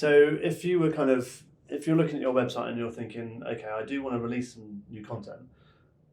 So if you're looking at your website and you're thinking, okay, I do want to release some new content,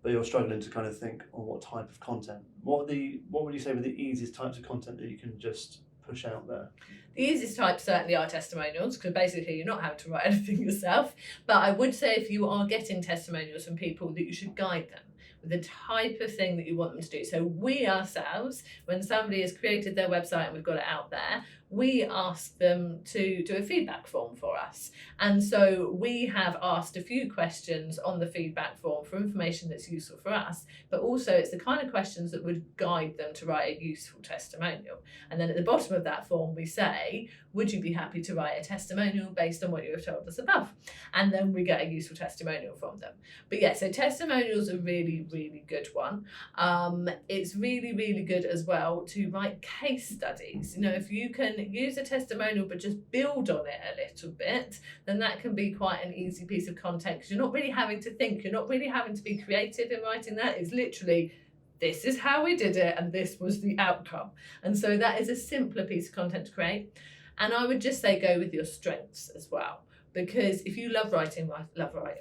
but you're struggling to kind of think on what type of content, what would you say were the easiest types of content that you can just push out there? The easiest types certainly are testimonials, because basically you're not having to write anything yourself. But I would say if you are getting testimonials from people, that you should guide them with the type of thing that you want them to do. So we ourselves, when somebody has created their website and we've got it out there, we ask them to do a feedback form for us. And so we have asked a few questions on the feedback form for information that's useful for us, but also it's the kind of questions that would guide them to write a useful testimonial. And then at the bottom of that form, we say, would you be happy to write a testimonial based on what you have told us above? And then we get a useful testimonial from them. But yeah, so testimonials are really, really good one. It's really, really good as well to write case studies. You know, if you can use a testimonial but just build on it a little bit, then that can be quite an easy piece of content, because you're not really having to think, you're not really having to be creative in writing that. It's literally, this is how we did it and this was the outcome. And so that is a simpler piece of content to create. And I would just say go with your strengths as well. Because if you love writing, write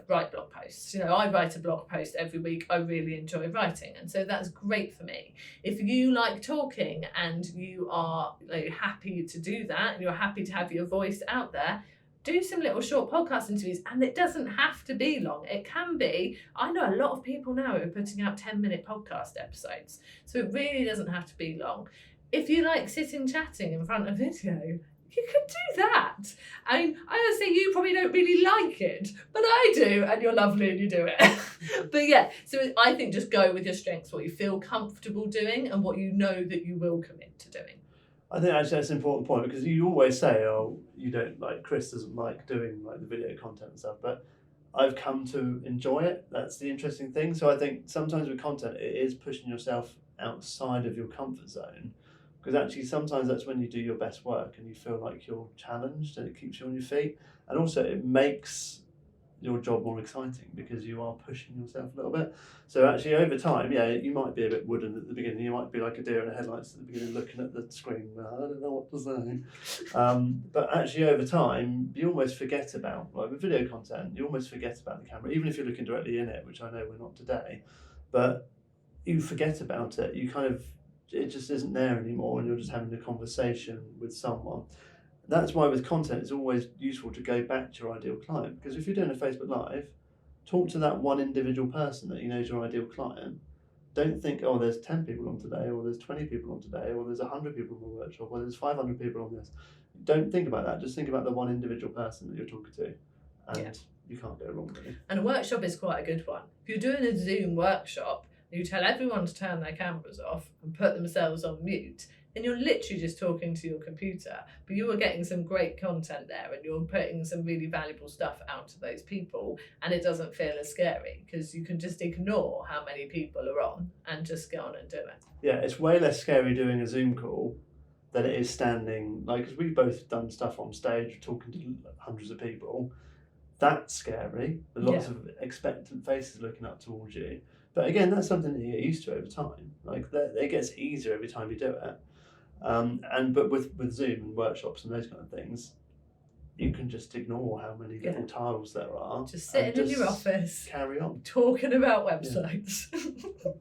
blog posts. You know, I write a blog post every week. I really enjoy writing, and so that's great for me. If you like talking and you are happy to do that, and you're happy to have your voice out there, do some little short podcast interviews. And it doesn't have to be long. It can be. I know a lot of people now who are putting out 10-minute podcast episodes, so it really doesn't have to be long. If you like sitting chatting in front of video, you can do that. I mean, I would say you probably don't really like it, but I do, and you're lovely and you do it. But yeah, so I think just go with your strengths, what you feel comfortable doing and what you know that you will commit to doing. I think actually that's an important point, because you always say, oh, you don't like, Chris doesn't like doing like the video content and stuff, but I've come to enjoy it. That's the interesting thing. So I think sometimes with content, it is pushing yourself outside of your comfort zone. Because actually sometimes that's when you do your best work and you feel like you're challenged and it keeps you on your feet. And also it makes your job more exciting because you are pushing yourself a little bit. So actually over time, yeah, you might be a bit wooden at the beginning. You might be like a deer in the headlights at the beginning looking at the screen. I don't know what to say. But actually over time, you almost forget about, like with video content, you almost forget about the camera, even if you're looking directly in it, which I know we're not today. But you forget about it. You kind of, it just isn't there anymore, and you're just having a conversation with someone. That's why with content it's always useful to go back to your ideal client, because if you're doing a Facebook Live, talk to that one individual person that you know is your ideal client. Don't think, oh, there's 10 people on today, or there's 20 people on today, or there's 100 people on the workshop, or there's 500 people on this. Don't think about that. Just think about the one individual person that you're talking to, and you can't go wrong really. And a workshop is quite a good one. If you're doing a Zoom workshop, you tell everyone to turn their cameras off and put themselves on mute, then you're literally just talking to your computer, but you are getting some great content there and you're putting some really valuable stuff out to those people, and it doesn't feel as scary because you can just ignore how many people are on and just go on and do it. Yeah, it's way less scary doing a Zoom call than it is standing, like, because we've both done stuff on stage talking to hundreds of people. That's scary, with lots of expectant faces looking up towards you. But again, that's something that you get used to over time. Like, it gets easier every time you do it. But with Zoom and workshops and those kind of things, you can just ignore how many little tiles there are. Just sitting in your office, carry on talking about websites. Yeah.